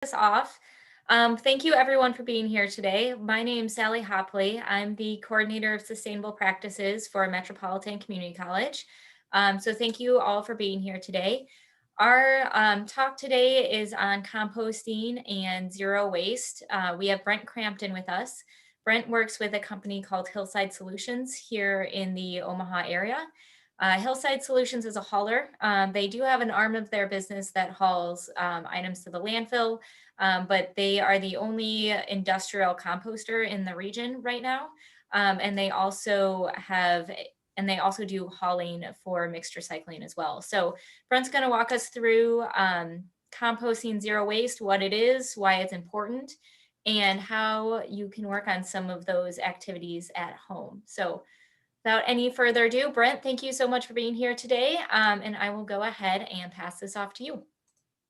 This off. Thank you everyone for being here today. My name's Sally Hopley. I'm the coordinator of sustainable practices for Metropolitan Community College. So thank you all for being here today. Our talk today is on composting and zero waste. We have Brent Crampton with us. Brent works with a company called Hillside Solutions here in the Omaha area. Hillside Solutions is a hauler. They do have an arm of their business that hauls items to the landfill, but they are the only industrial composter in the region right now. And they also do hauling for mixed recycling as well. So Brent's going to walk us through composting zero waste, what it is, why it's important, and how you can work on some of those activities at home. So without any further ado, Brent, thank you so much for being here today. And I will go ahead and pass this off to you.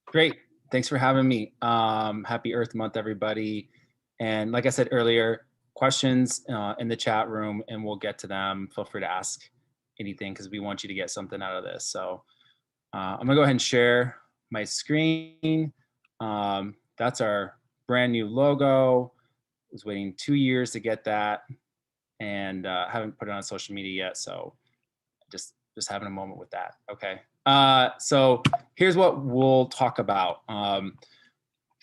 Great. Thanks for having me. Happy Earth Month, everybody. And like I said earlier, questions in the chat room and we'll get to them. Feel free to ask anything because we want you to get something out of this. So I'm gonna go ahead and share my screen. That's our brand new logo. I was waiting 2 years to get that and haven't put it on social media yet. So just having a moment with that. Okay. So here's what we'll talk about.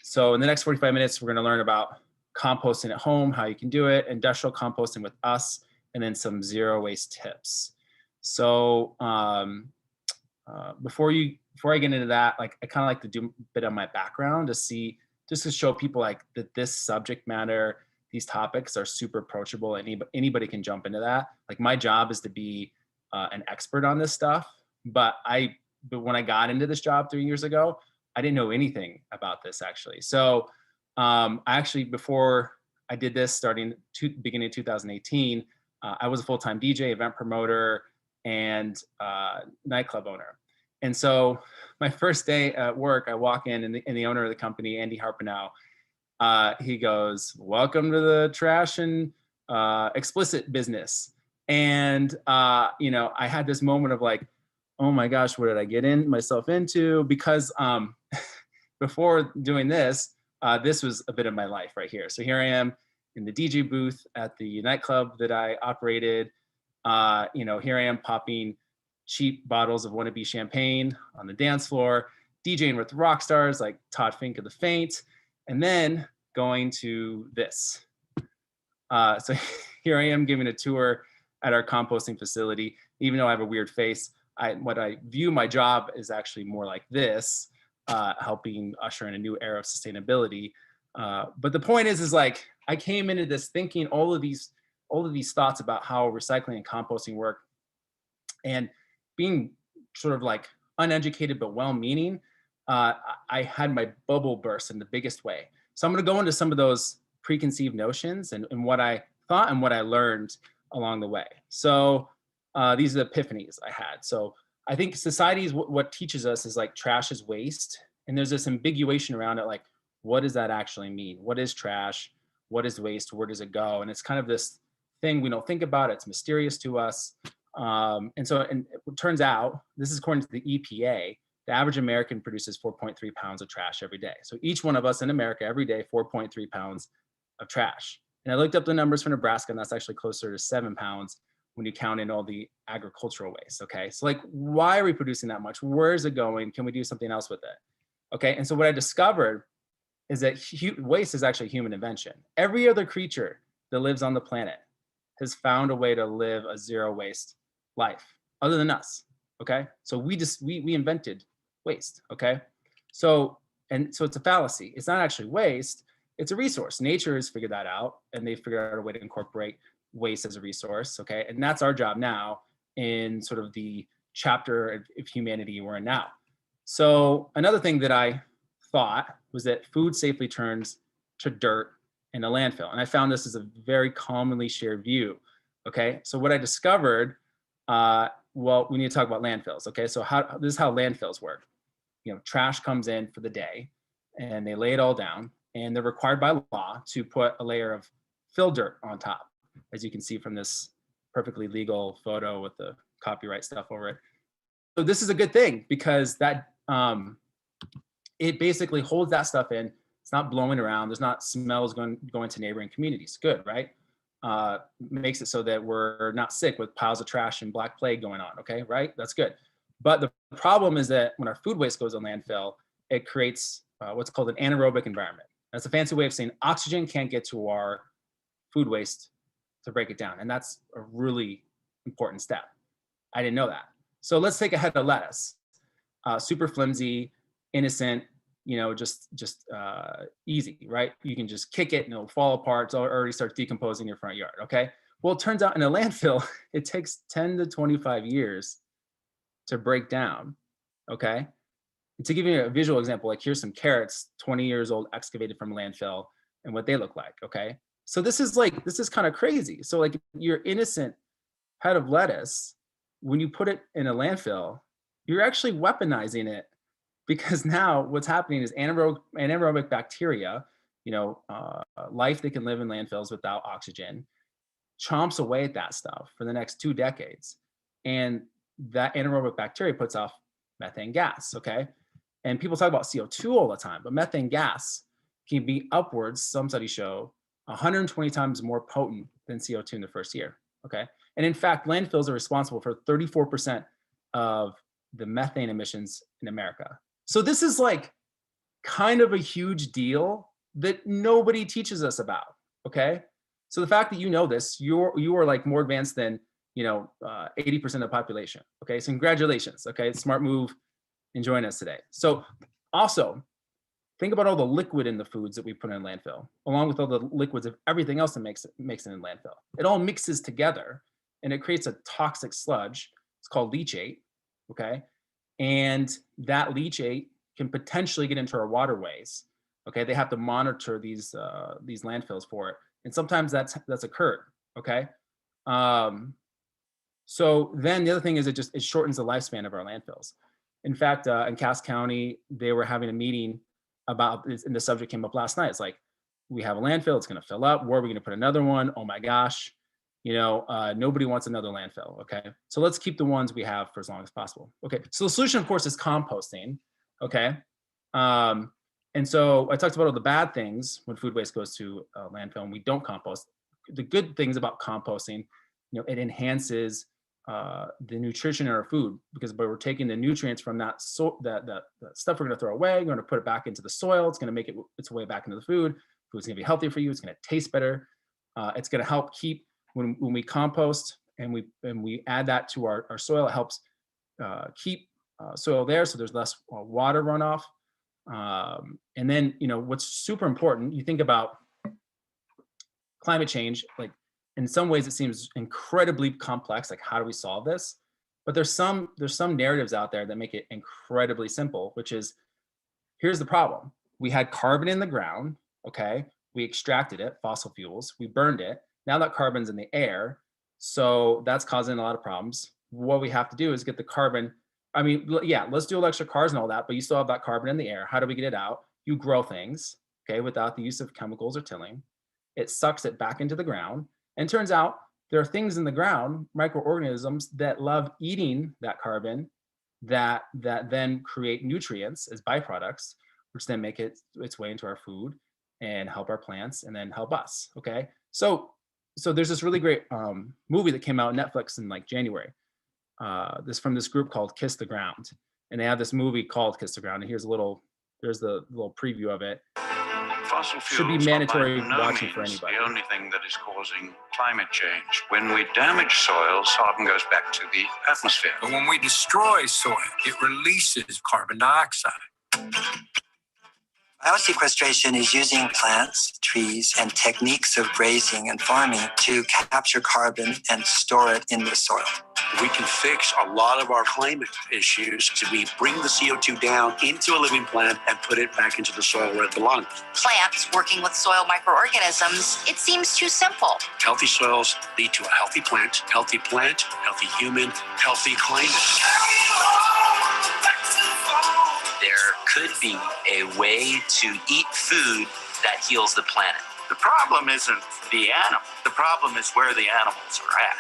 So in the next 45 minutes, we're going to learn about composting at home, how you can do it, industrial composting with us, and then some zero waste tips. So before I get into that, like I kind of like to do a bit of my background just to show people like that this subject matter, these topics are super approachable. Anybody can jump into that. Like my job is to be an expert on this stuff. But when I got into this job 3 years ago, I didn't know anything about this actually. So before I did this, starting beginning of 2018, I was a full-time DJ, event promoter, and nightclub owner. And so my first day at work, I walk in and the owner of the company, Andy Harpenow, he goes, "Welcome to the trash and explicit business." And I had this moment of like, oh my gosh, what did I get myself into? Because before doing this, this was a bit of my life right here. So here I am in the DJ booth at the nightclub that I operated. Here I am popping cheap bottles of wannabe champagne on the dance floor, DJing with rock stars like Todd Fink of The Faint, and then going to this. So here I am giving a tour at our composting facility. Even though I have a weird face, what I view my job is actually more like this, helping usher in a new era of sustainability. But the point is like I came into this thinking all of these thoughts about how recycling and composting work, and being sort of like uneducated but well-meaning, I had my bubble burst in the biggest way. So I'm going to go into some of those preconceived notions and what I thought and what I learned along the way. So these are the epiphanies I had. So I think society is what teaches us is like trash is waste. And there's this ambiguation around it. Like, what does that actually mean? What is trash? What is waste? Where does it go? And it's kind of this thing we don't think about. It's mysterious to us. And it turns out, this is according to the EPA, the average American produces 4.3 pounds of trash every day. So each one of us in America every day, 4.3 pounds of trash. And I looked up the numbers for Nebraska, and that's actually closer to 7 pounds when you count in all the agricultural waste, okay? So like, why are we producing that much? Where is it going? Can we do something else with it? Okay, and so what I discovered is that waste is actually human invention. Every other creature that lives on the planet has found a way to live a zero waste life, other than us, okay? So we invented waste, okay? So it's a fallacy. It's not actually waste, it's a resource. Nature has figured that out, and they figured out a way to incorporate waste as a resource, okay? And that's our job now in sort of the chapter of humanity we're in now. So another thing that I thought was that food safely turns to dirt in a landfill. And I found this is a very commonly shared view, okay? So what I discovered, well, we need to talk about landfills, okay? So this is how landfills work. Trash comes in for the day and they lay it all down, and they're required by law to put a layer of fill dirt on top, as you can see from this perfectly legal photo with the copyright stuff over it. So this is a good thing because that it basically holds that stuff in, It's not blowing around. There's not smells going to neighboring communities. Good, right? Makes it so that we're not sick with piles of trash and black plague going on. Okay, right? That's good. But the problem is that when our food waste goes to landfill, it creates what's called an anaerobic environment. That's a fancy way of saying oxygen can't get to our food waste to break it down. And that's a really important step. I didn't know that. So let's take a head of lettuce. Super flimsy, innocent, just easy, right? You can just kick it and it'll fall apart. It already starts decomposing in your front yard, okay? Well, it turns out in a landfill, it takes 10 to 25 years to break down, okay? And to give you a visual example, like here's some carrots, 20 years old, excavated from a landfill, and what they look like, okay? So this is kind of crazy. So like your innocent head of lettuce, when you put it in a landfill, you're actually weaponizing it, because now what's happening is anaerobic bacteria, life that can live in landfills without oxygen, chomps away at that stuff for the next 2 decades. And that anaerobic bacteria puts off methane gas, okay? And people talk about CO2 all the time, but methane gas can be upwards, some studies show, 120 times more potent than CO2 in the first year, okay? And in fact, landfills are responsible for 34% of the methane emissions in America. So this is like kind of a huge deal that nobody teaches us about, okay? So the fact that you know this, you are like more advanced than 80% of the population, okay? So congratulations, okay? Smart move in joining us today. So also, think about all the liquid in the foods that we put in landfill, along with all the liquids of everything else that makes it in landfill. It all mixes together and it creates a toxic sludge. It's called leachate, okay? And that leachate can potentially get into our waterways, okay? They have to monitor these landfills for it. And sometimes that's occurred, okay? So then the other thing is it shortens the lifespan of our landfills. In fact, in Cass County, they were having a meeting about this, and the subject came up last night. It's like, we have a landfill, it's gonna fill up, where are we gonna put another one? Oh my gosh, nobody wants another landfill, okay? So let's keep the ones we have for as long as possible. Okay, so the solution, of course, is composting, okay? And so I talked about all the bad things when food waste goes to landfill and we don't compost. The good things about composting, it enhances the nutrition in our food, because we're taking the nutrients from that that stuff we're going to throw away, we're going to put it back into the soil. It's going to make its way back into the food. Food's going to be healthier for you. It's going to taste better. It's going to help keep, when we compost and we add that to our soil, it helps keep soil there, so there's less water runoff. And then what's super important, you think about climate change, like in some ways it seems incredibly complex, like how do we solve this? But there's some narratives out there that make it incredibly simple, which is, here's the problem. We had carbon in the ground, okay? We extracted it, fossil fuels, we burned it. Now that carbon's in the air, so that's causing a lot of problems. What we have to do is get the carbon, yeah, let's do electric cars and all that, but you still have that carbon in the air. How do we get it out? You grow things, okay, without the use of chemicals or tilling. It sucks it back into the ground. And it turns out there are things in the ground, microorganisms, that love eating that carbon, that then create nutrients as byproducts, which then make its way into our food and help our plants and then help us, okay? So there's this really great movie that came out on Netflix in like January. This from this group called Kiss the Ground. And they have this movie called Kiss the Ground. And there's the little preview of it. Fossil fuels should be mandatory are by no watching for means anybody. the only thing that is causing climate change. When we damage soils, carbon goes back to the atmosphere. But when we destroy soil, it releases carbon dioxide. Biosequestration is using plants, trees, and techniques of grazing and farming to capture carbon and store it in the soil. We can fix a lot of our climate issues if we bring the CO2 down into a living plant and put it back into the soil where it belongs. Plants working with soil microorganisms, it seems too simple. Healthy soils lead to a healthy plant, healthy human, healthy climate. There could be a way to eat food that heals the planet. The problem isn't the animal. The problem is where the animals are at.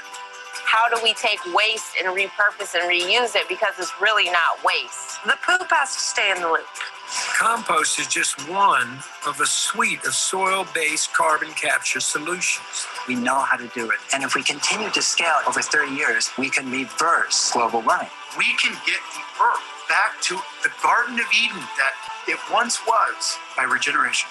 How do we take waste and repurpose and reuse it, because it's really not waste? The poop has to stay in the loop. Compost is just one of a suite of soil-based carbon capture solutions. We know how to do it. And if we continue to scale over 30 years, we can reverse global warming. We can get the Earth back to the Garden of Eden that it once was by regeneration.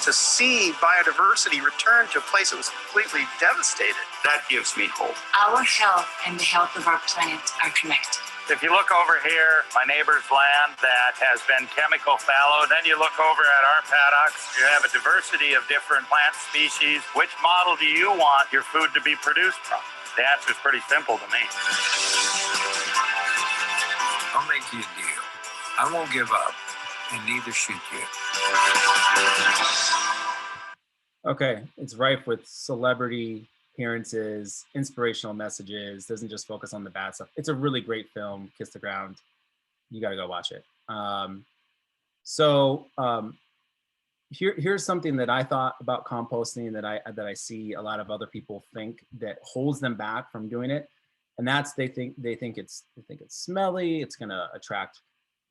To see biodiversity return to a place that was completely devastated. That gives me hope. Our health and the health of our planet are connected. If you look over here, my neighbor's land that has been chemical fallow, then you look over at our paddocks, you have a diversity of different plant species. Which model do you want your food to be produced from? The answer is pretty simple to me. I'll make you a deal. I won't give up, and neither should you. Okay, it's rife with celebrity appearances, inspirational messages, doesn't just focus on the bad stuff. It's a really great film, Kiss the Ground. You got to go watch it. Here's something that I thought about composting that I see a lot of other people think that holds them back from doing it. And that's they think it's smelly, it's gonna attract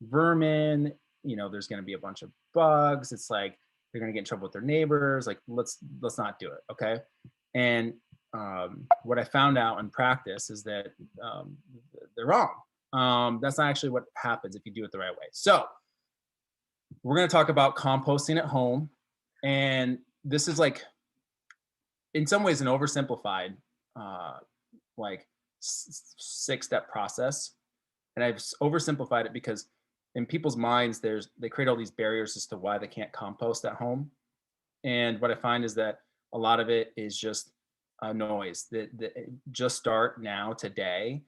vermin, you know, there's gonna be a bunch of bugs, it's like they're gonna get in trouble with their neighbors, like let's not do it, okay? And what I found out in practice is that they're wrong. That's not actually what happens if you do it the right way. So we're going to talk about composting at home. And this is like, in some ways, an oversimplified, like 6-step process. And I've oversimplified it because in people's minds, they create all these barriers as to why they can't compost at home. And what I find is that a lot of it is just noise. That just start now, today.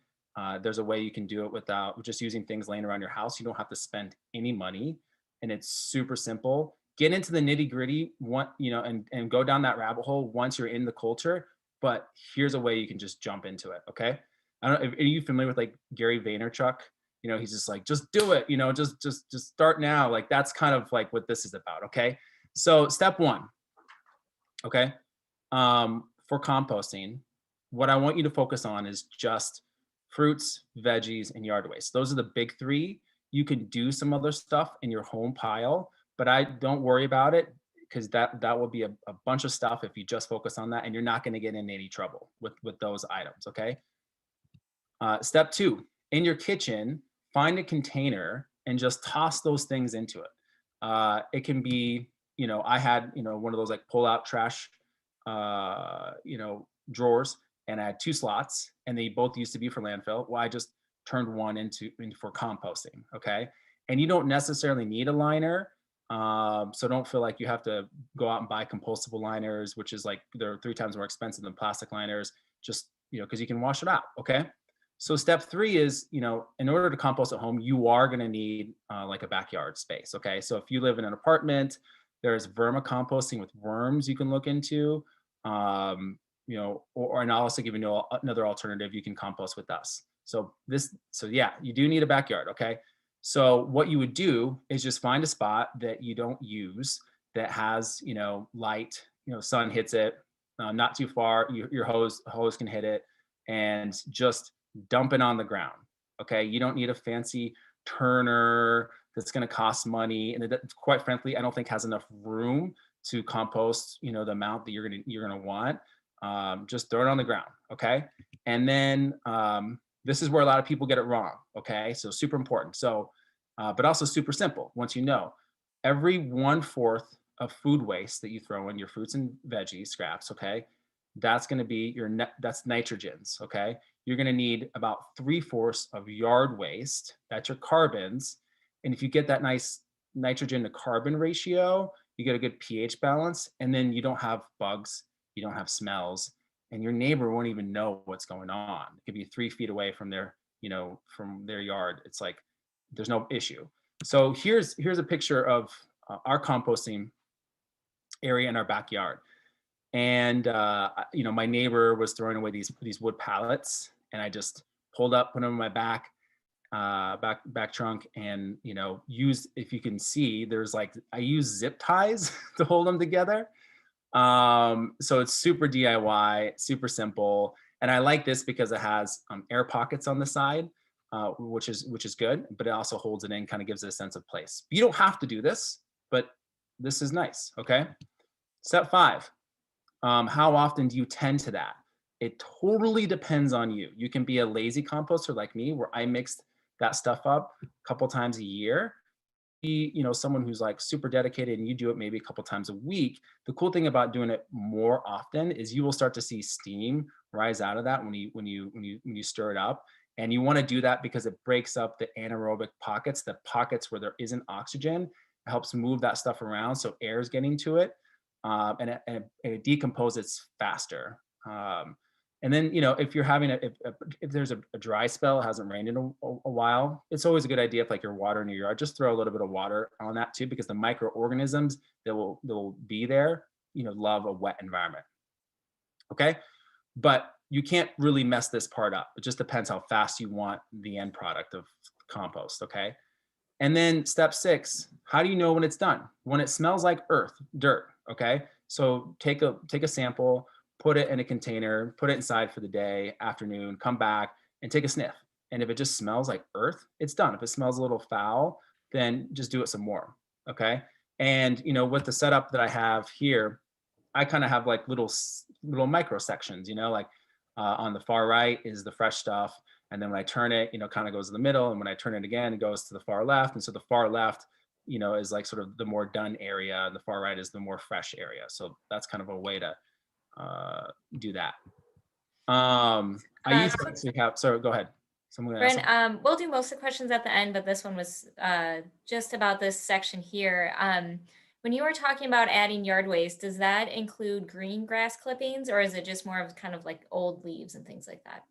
There's a way you can do it without just using things laying around your house. You don't have to spend any money, and it's super simple. Get into the nitty gritty, and go down that rabbit hole once you're in the culture. But here's a way you can just jump into it. Okay, I don't know. Are you familiar with like Gary Vaynerchuk? You know, he's just like, just do it. You know, just start now. Like that's kind of like what this is about. Okay, so step 1. Okay. For composting, what I want you to focus on is just fruits, veggies, and yard waste. Those are the big 3. You can do some other stuff in your home pile, but I don't worry about it because that will be a bunch of stuff if you just focus on that, and you're not going to get in any trouble with those items. Okay. Step 2, in your kitchen, find a container and just toss those things into it. It can be, I had, one of those like pull out trash drawers, and I had 2 slots, and they both used to be for landfill. Well, I just turned one into for composting. Okay. And you don't necessarily need a liner. So don't feel like you have to go out and buy compostable liners, which is like, they're 3 times more expensive than plastic liners, just, because you can wash it out. Okay. So step 3 is, in order to compost at home, you are going to need like a backyard space. Okay. So if you live in an apartment, there's vermicomposting with worms you can look into. And I'll also give you another alternative. You can compost with us. So yeah, you do need a backyard. Okay. So what you would do is just find a spot that you don't use that has, light, sun hits it, not too far. Your hose can hit it, and just dump it on the ground. Okay. You don't need a fancy turner that's going to cost money. And it, quite frankly, I don't think has enough room to compost, the amount that you're going to want. Just throw it on the ground. Okay. And then this is where a lot of people get it wrong. Okay. So super important. So, but also super simple. Once every 1/4 of food waste that you throw in your fruits and veggies scraps, okay, that's going to be that's nitrogens. Okay. You're going to need about 3/4 of yard waste. That's your carbons. And if you get that nice nitrogen to carbon ratio, you get a good pH balance, and then you don't have bugs, you don't have smells, and your neighbor won't even know what's going on. It could be 3 feet away from their yard. It's like, there's no issue. So here's a picture of our composting area in our backyard. And, my neighbor was throwing away these wood pallets, and I just pulled up, put them in my back trunk, and, if you can see, I use zip ties to hold them together. So it's super DIY, super simple. And I like this because it has air pockets on the side. which is good, but it also holds it in, kind of gives it a sense of place. You don't have to do this, but this is nice, okay? Step 5, how often do you tend to that? It totally depends on you. You can be a lazy composter like me, where I mixed that stuff up a couple times a year. Be, someone who's like super dedicated and you do it maybe a couple times a week. The cool thing about doing it more often is you will start to see steam rise out of that when you stir it up. And you want to do that because it breaks up the anaerobic pockets, the pockets where there isn't oxygen. It helps move that stuff around so air is getting to it, and it decomposes faster. And then, if you're having if there's a dry spell, it hasn't rained in a while, it's always a good idea if like you're watering your yard, just throw a little bit of water on that too, because the microorganisms that will be there, love a wet environment. Okay, but you can't really mess this part up. It just depends how fast you want the end product of compost. Okay, and then step 6, how do you know when it's done? When it smells like dirt. Okay, so take a sample, put it in a container, put it inside for the day, afternoon, come back and take a sniff. And if it just smells like earth, it's done. If it smells a little foul, then just do it some more. Okay. And, with the setup that I have here, I kind of have like little micro sections, like on the far right is the fresh stuff. And then when I turn it, kind of goes in the middle. And when I turn it again, it goes to the far left. And so the far left, is like sort of the more done area. And the far right is the more fresh area. So that's kind of a way to do that. I used to actually have, sorry, go ahead. Brent, we'll do most of the questions at the end, but this one was just about this section here. When you were talking about adding yard waste, does that include green grass clippings, or is it just more of kind of like old leaves and things like that?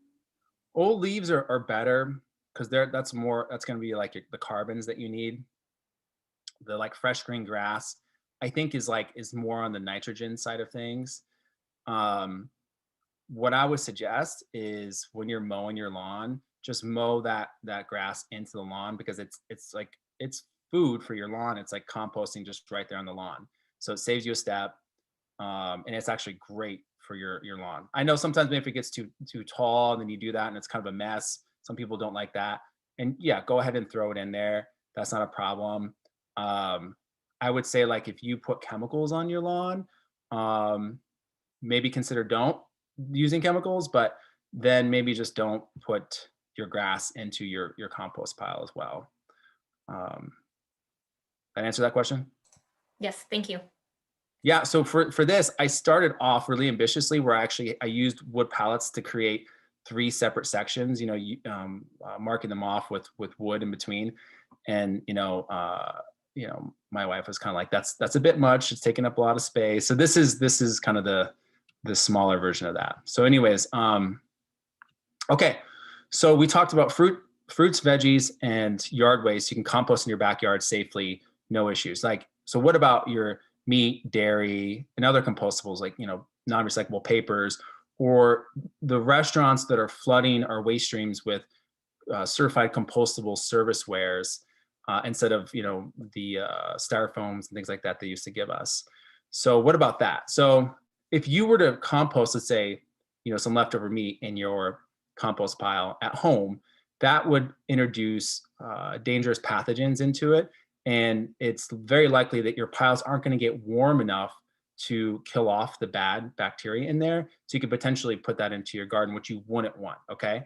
Old leaves are better because that's going to be like the carbons that you need. The like fresh green grass, I think is more on the nitrogen side of things. What I would suggest is when you're mowing your lawn, just mow that grass into the lawn, because it's food for your lawn. It's like composting just right there on the lawn. So it saves you a step. And it's actually great for your lawn. I know sometimes maybe if it gets too tall, then you do that and it's kind of a mess. Some people don't like that. And yeah, go ahead and throw it in there. That's not a problem. I would say like if you put chemicals on your lawn, maybe consider don't using chemicals, but then maybe just don't put your grass into your compost pile as well. That answer that question? Yes, thank you. Yeah, so for this, I started off really ambitiously where I used wood pallets to create 3 separate sections, marking them off with wood in between. And, my wife was kind of like, that's a bit much. It's taking up a lot of space. So this is kind of the smaller version of that. So anyways, okay. So we talked about fruits, veggies, and yard waste. You can compost in your backyard safely, no issues. So what about your meat, dairy, and other compostables like, non-recyclable papers, or the restaurants that are flooding our waste streams with certified compostable servicewares instead of, the styrofoams and things like that they used to give us. So what about that? So if you were to compost, let's say, some leftover meat in your compost pile at home, that would introduce dangerous pathogens into it. And it's very likely that your piles aren't going to get warm enough to kill off the bad bacteria in there. So you could potentially put that into your garden, which you wouldn't want. Okay.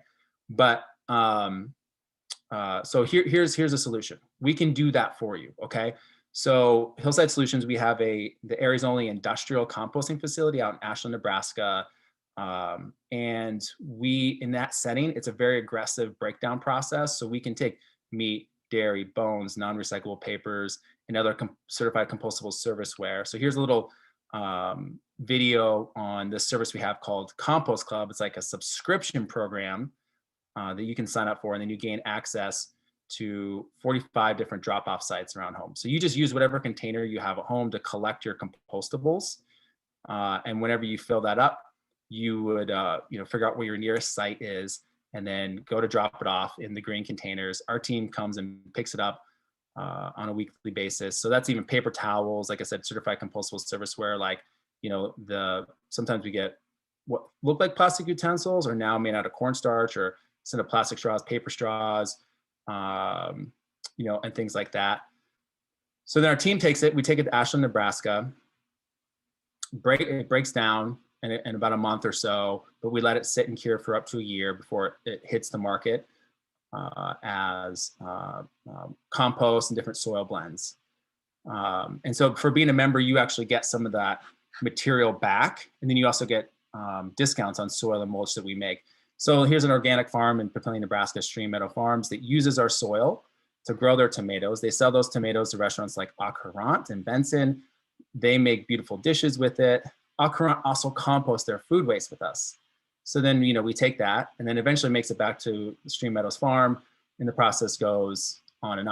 But so here's a solution. We can do that for you. Okay. So Hillside Solutions, we have the area's only industrial composting facility out in Ashland, Nebraska. And in that setting, it's a very aggressive breakdown process. So we can take meat, dairy, bones, non-recyclable papers, and other certified compostable serviceware. So here's a little video on this service we have called Compost Club. It's like a subscription program that you can sign up for, and then you gain access to 45 different drop-off sites around home. So you just use whatever container you have at home to collect your compostables. And whenever you fill that up, you would figure out where your nearest site is, and then go to drop it off in the green containers. Our team comes and picks it up on a weekly basis. So that's even paper towels, like I said, certified compostable serviceware. Like, sometimes we get what look like plastic utensils are now made out of cornstarch, or instead of plastic straws, paper straws, you know, and things like that. So then our team takes it, we take it to Ashland, Nebraska, it breaks down in about a month or so, but we let it sit and cure for up to a year before it hits the market as compost and different soil blends. And so for being a member, you actually get some of that material back, and then you also get discounts on soil and mulch that we make. So here's an organic farm in Papillion, Nebraska, Stream Meadow Farms, that uses our soil to grow their tomatoes. They sell those tomatoes to restaurants like Au Courant and Benson. They make beautiful dishes with it. Au Courant also composts their food waste with us. So then, you know, we take that and then eventually makes it back to Stream Meadows Farm, and the process goes on and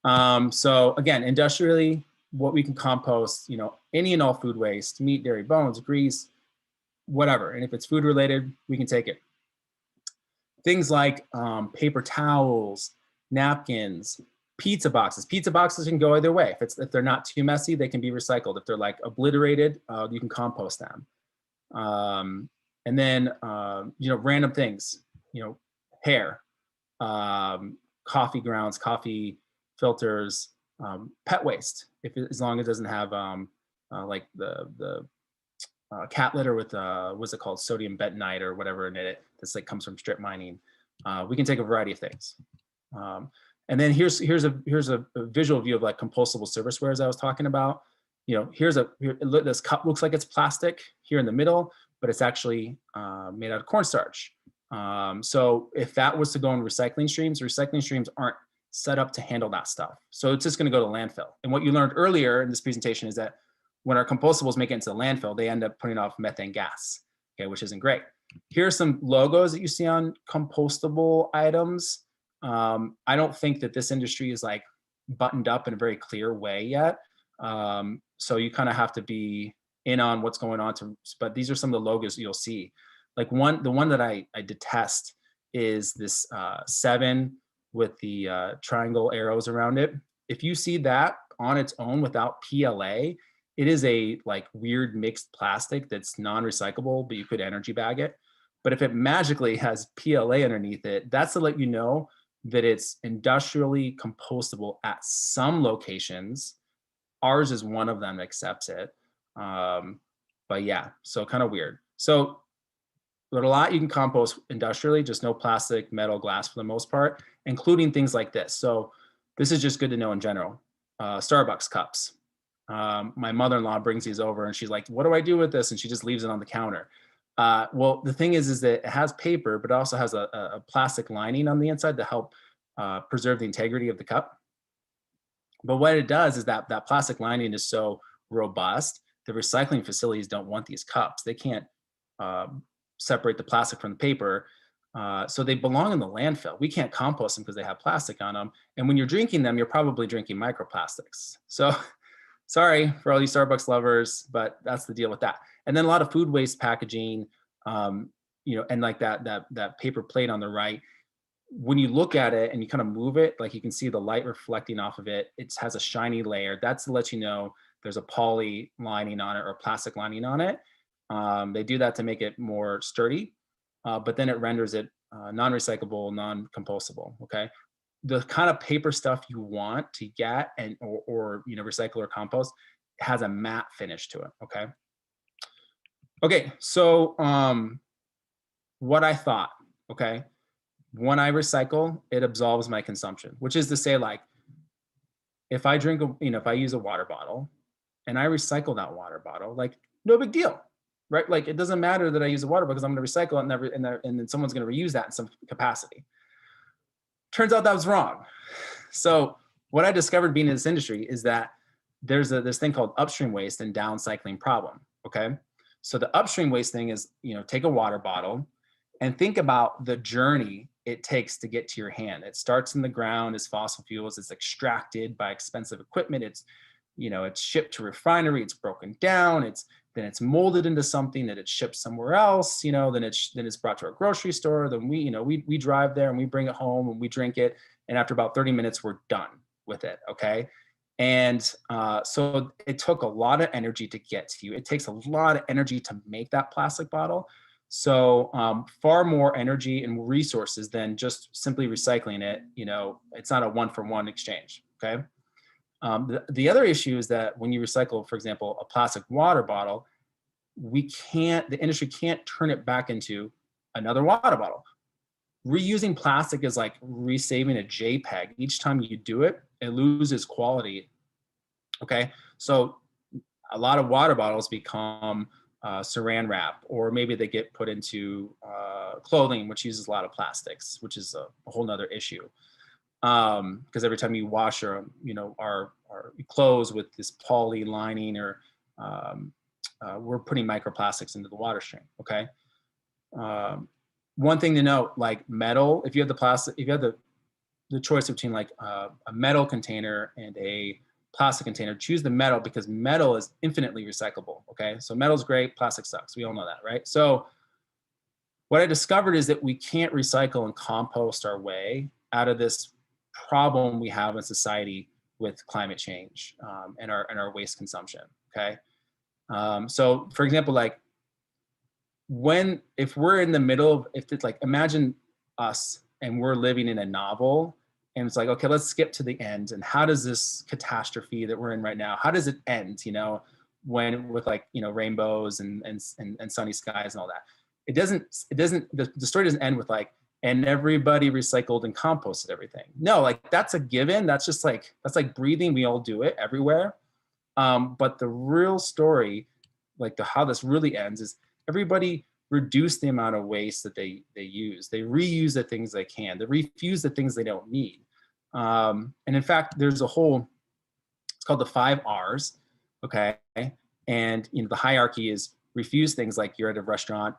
on. So again, industrially, what we can compost, you know, any and all food waste, meat, dairy, bones, grease, whatever. And if it's food related, we can take it. Things like paper towels, napkins, pizza boxes. Pizza boxes can go either way. If they're not too messy, they can be recycled. If they're like obliterated, you can compost them. And then, you know, random things, you know, hair, coffee grounds, coffee filters, pet waste, as long as it doesn't have like the cat litter with what's it called, sodium bentonite or whatever in it. That's like comes from strip mining. We can take a variety of things. And then here's a visual view of like compostable serviceware, as I was talking about. You know, this cup looks like it's plastic here in the middle, but it's actually made out of cornstarch. So if that was to go in recycling streams aren't set up to handle that stuff. So it's just going to go to landfill. And what you learned earlier in this presentation is that when our compostables make it into the landfill, they end up putting off methane gas, okay, which isn't great. Here are some logos that you see on compostable items. I don't think that this industry is like buttoned up in a very clear way yet. So you kind of have to be in on what's going on but these are some of the logos you'll see. Like the one that I detest is this 7 with the triangle arrows around it. If you see that on its own without PLA, it is a like weird mixed plastic that's non-recyclable, but you could energy bag it. But if it magically has PLA underneath it, that's to let you know that it's industrially compostable at some locations. Ours is one of them that accepts it. But yeah, so kind of weird. So there's a lot you can compost industrially, just no plastic, metal, glass for the most part, including things like this. So this is just good to know in general. Starbucks cups. My mother-in-law brings these over and she's like, what do I do with this? And she just leaves it on the counter. Well, the thing is that it has paper, but it also has a plastic lining on the inside to help preserve the integrity of the cup. But what it does is that plastic lining is so robust, the recycling facilities don't want these cups. They can't separate the plastic from the paper. So they belong in the landfill. We can't compost them because they have plastic on them. And when you're drinking them, you're probably drinking microplastics. So sorry for all you Starbucks lovers, but that's the deal with that. And then a lot of food waste packaging, you know, and like that paper plate on the right, when you look at it and you kind of move it, like you can see the light reflecting off of it, it has a shiny layer. That's to let you know there's a poly lining on it or plastic lining on it. They do that to make it more sturdy, but then it renders it non-recyclable, non-compostable, okay? The kind of paper stuff you want to get and or you know, recycle or compost has a matte finish to it, okay? Okay, so what I thought, okay? When I recycle, it absolves my consumption, which is to say, like, if I drink, if I use a water bottle and I recycle that water bottle, like, no big deal, right? Like, it doesn't matter that I use a water bottle because I'm going to recycle it and then someone's going to reuse that in some capacity. Turns out that was wrong. So what I discovered being in this industry is that there's this thing called upstream waste and downcycling problem, okay? So the upstream waste thing is, take a water bottle and think about the journey it takes to get to your hand. It starts in the ground as fossil fuels, it's extracted by expensive equipment, it's shipped to refinery, it's broken down, then it's molded into something that it's shipped somewhere else, then it's brought to our grocery store, then we drive there and we bring it home and we drink it, and after about 30 minutes we're done with it, okay? And so it took a lot of energy to get to you. It takes a lot of energy to make that plastic bottle. So far more energy and resources than just simply recycling it. It's not a one-for-one exchange, okay? The other issue is that when you recycle, for example, a plastic water bottle, the industry can't turn it back into another water bottle. Reusing plastic is like resaving a JPEG. Each time you do it, it loses quality. Okay, so a lot of water bottles become saran wrap, or maybe they get put into clothing, which uses a lot of plastics, which is a whole nother issue. Because every time you wash our clothes with this poly lining, or we're putting microplastics into the water stream. Okay. One thing to note, like metal, if you have the choice between like a metal container and a plastic container, choose the metal, because metal is infinitely recyclable. Okay, so metal's great, plastic sucks. We all know that, right? So what I discovered is that we can't recycle and compost our way out of this problem we have in society with climate change and our waste consumption. Okay, so for example, like if we're in the middle of, if it's like, imagine us and we're living in a novel, and it's like, okay, let's skip to the end. And how does this catastrophe that we're in right now, how does it end? When with like, rainbows and sunny skies and all that. The story doesn't end with like, and everybody recycled and composted everything. No, like that's a given. That's like breathing. We all do it everywhere. But the real story, like how this really ends, is everybody reduce the amount of waste that they use. They reuse the things they can. They refuse the things they don't need. And in fact, there's it's called the 5 R's. Okay. And the hierarchy is refuse things, like you're at a restaurant.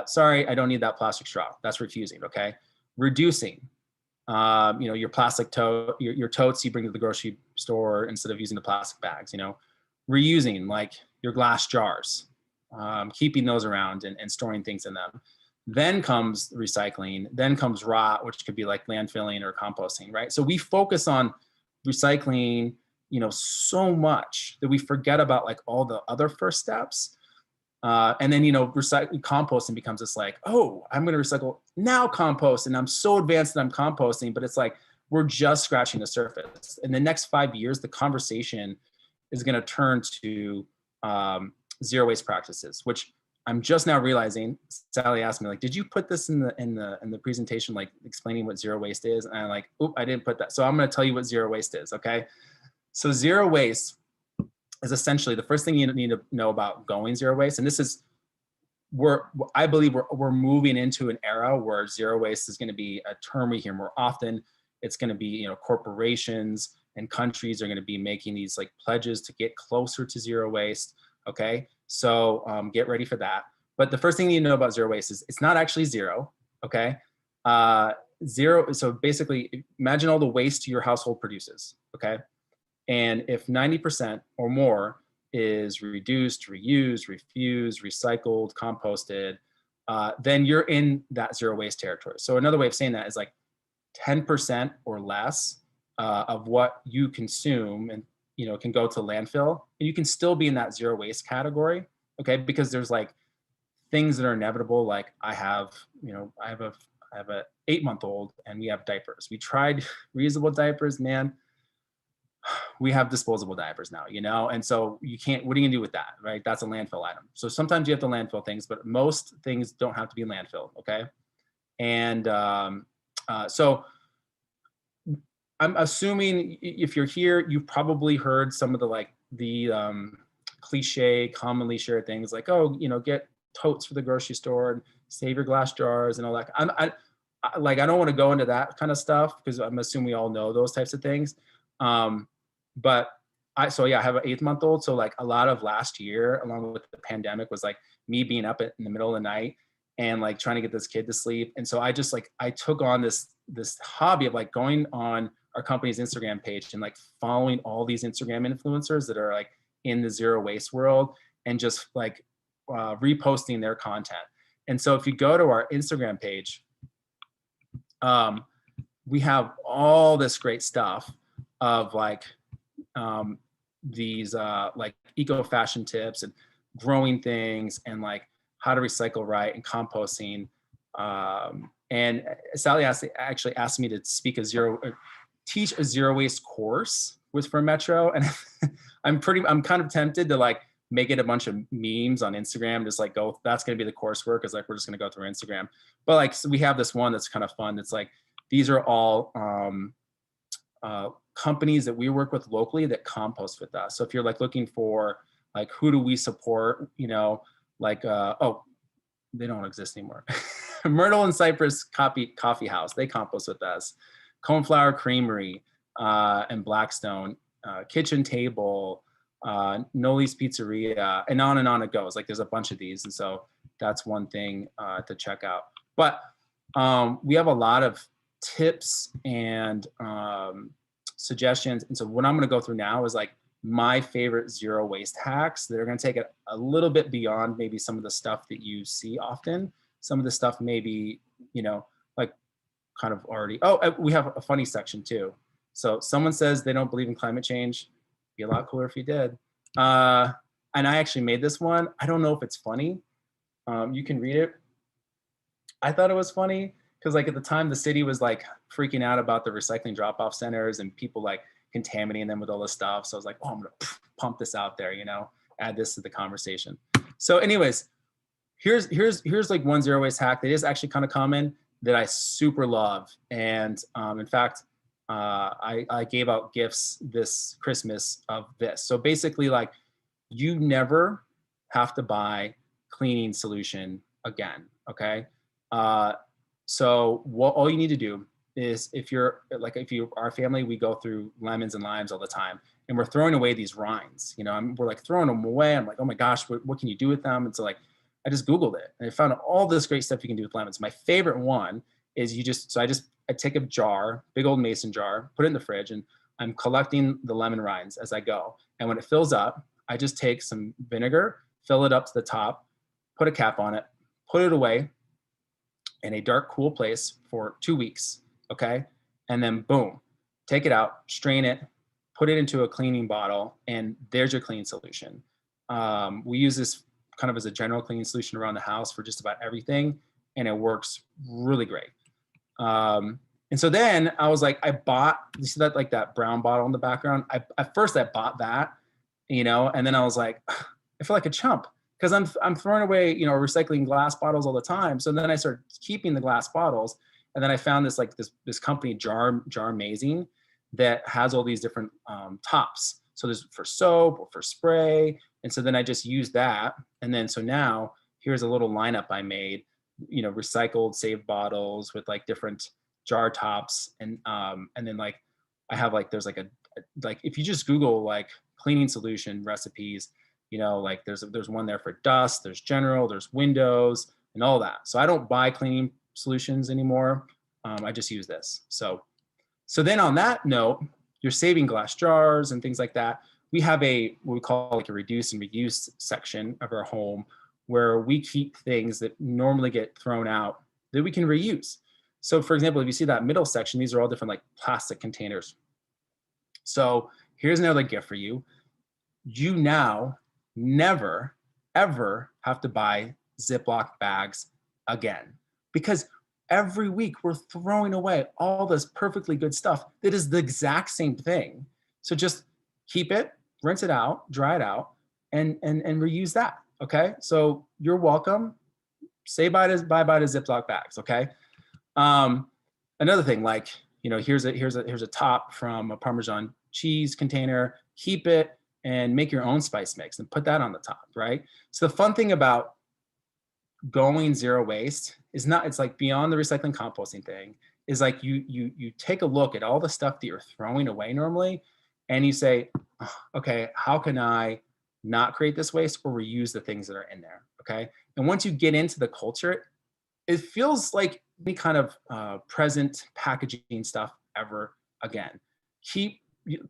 Sorry, I don't need that plastic straw. That's refusing. Okay. Reducing, your plastic tote, your totes you bring to the grocery store instead of using the plastic bags. Reusing, like your glass jars. Keeping those around and storing things in them. Then comes recycling, then comes rot, which could be like landfilling or composting, right? So we focus on recycling, so much that we forget about like all the other first steps. And then, composting becomes this like, oh, I'm going to recycle now, compost. And I'm so advanced that I'm composting, but it's like, we're just scratching the surface. In the next 5 years, the conversation is going to turn to zero waste practices, which I'm just now realizing. Sally asked me, like, did you put this in the presentation, like explaining what zero waste is? And I'm like, oop, I didn't put that. So I'm going to tell you what zero waste is. Okay. So zero waste is essentially the first thing you need to know about going zero waste. And this is I believe we're moving into an era where zero waste is going to be a term we hear more often. It's going to be, corporations and countries are going to be making these like pledges to get closer to zero waste. Okay, so get ready for that. But the first thing you need to know about zero waste is it's not actually zero. Okay, zero. So basically, imagine all the waste your household produces. Okay, and if 90% or more is reduced, reused, refused, recycled, composted, then you're in that zero waste territory. So another way of saying that is like 10% or less of what you consume and can go to landfill, and you can still be in that zero waste category. Okay, because there's like things that are inevitable. Like I have a 8-month-old and we have diapers. We tried reusable diapers, man. We have disposable diapers now, and so you can't, what are you gonna do with that, right? That's a landfill item. So sometimes you have to landfill things, but most things don't have to be landfilled. Okay, and so I'm assuming if you're here, you've probably heard some of the cliche, commonly shared things like, oh, get totes for the grocery store and save your glass jars and all that. I don't want to go into that kind of stuff because I'm assuming we all know those types of things. But I have an 8-month-old. So like a lot of last year, along with the pandemic, was like me being up in the middle of the night and like trying to get this kid to sleep. And so I just I took on this hobby of like going on our company's Instagram page and like following all these Instagram influencers that are like in the zero waste world and just like reposting their content. And so if you go to our Instagram page, we have all this great stuff of like these like eco fashion tips and growing things and like how to recycle right, and composting. And Sally actually asked me to teach a zero waste course for Metro, and I'm kind of tempted to like make it a bunch of memes on Instagram, just like go, that's going to be the coursework, is like we're just going to go through Instagram. But like, so we have this one that's kind of fun. It's like, these are all companies that we work with locally that compost with us. So if you're like looking for like, who do we support, you know, like oh, they don't exist anymore. Myrtle and Cypress Coffee House, they compost with us. Coneflower Creamery and Blackstone, Kitchen Table, Noli's Pizzeria, and on it goes. Like there's a bunch of these, and so that's one thing to check out. But we have a lot of tips and suggestions, and so what I'm going to go through now is like my favorite zero waste hacks that are going to take it a little bit beyond maybe some of the stuff that you see often. Some of the stuff maybe, you know, like kind of already, oh, we have a funny section too. So someone says they don't believe in climate change. Be a lot cooler if you did. And I actually made this one. I don't know if it's funny. You can read it. I thought it was funny because like at the time the city was like freaking out about the recycling drop-off centers and people like contaminating them with all this stuff. So I was like, oh, I'm gonna pump this out there, you know, add this to the conversation. So anyways, here's like one zero waste hack that is actually kind of common that I super love. And in fact, I gave out gifts this Christmas of this. So basically like you never have to buy cleaning solution again, okay? So what all you need to do is if our family, we go through lemons and limes all the time and we're throwing away these rinds, you know, we're like throwing them away. I'm like, oh my gosh, what can you do with them? And so like, I just Googled it and I found all this great stuff you can do with lemons. My favorite one is I take a jar, big old mason jar, put it in the fridge, and I'm collecting the lemon rinds as I go. And when it fills up, I just take some vinegar, fill it up to the top, put a cap on it, put it away in a dark, cool place for 2 weeks, okay? And then boom, take it out, strain it, put it into a cleaning bottle, and there's your cleaning solution. We use this kind of as a general cleaning solution around the house for just about everything, and it works really great. And so then I was like, you see that like that brown bottle in the background? At first I bought that, you know, and then I was like, I feel like a chump because I'm throwing away, you know, recycling glass bottles all the time. So then I started keeping the glass bottles, and then I found this company Jar Amazing that has all these different tops. So there's for soap or for spray. And so then I just used that. And then so now here's a little lineup I made, you know, recycled saved bottles with like different jar tops. And then like I have like, there's like like if you just Google like cleaning solution recipes, you know, like there's one there for dust, there's general, there's windows and all that. So I don't buy cleaning solutions anymore. I just use this. So then on that note, you're saving glass jars and things like that. We have what we call like a reduce and reuse section of our home where we keep things that normally get thrown out that we can reuse. So for example, if you see that middle section, these are all different like plastic containers. So here's another gift for you. You now never, ever have to buy Ziploc bags again, because every week we're throwing away all this perfectly good stuff that is the exact same thing. So just keep it, rinse it out, dry it out, and reuse that. Okay. So you're welcome. Say bye to Ziploc bags. Okay. Another thing, like, you know, here's a top from a Parmesan cheese container. Keep it and make your own spice mix and put that on the top. Right. So the fun thing about going zero waste is it's like beyond the recycling composting thing, is like you take a look at all the stuff that you're throwing away normally, and you say, okay, how can I not create this waste or reuse the things that are in there? Okay. And once you get into the culture, it feels like any kind of present packaging stuff ever again. Keep